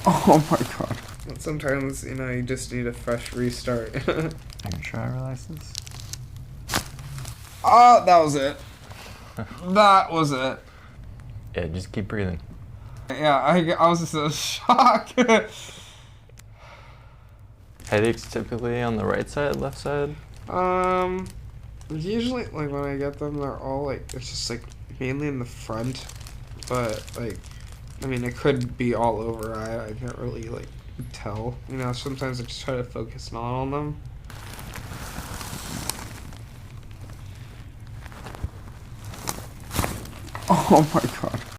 Oh my god. Sometimes, you just need a fresh restart. Are you sure I realize this? Oh, that was it. That was it. Yeah, just keep breathing. Yeah, I was just in shock. Headaches typically on the right side, left side? Usually, like, when I get them, they're all, like, it's just, like, mainly in the front. But, like, I mean, it could be all over. I can't really, like, tell. Sometimes I just try to focus not on them. Oh my god.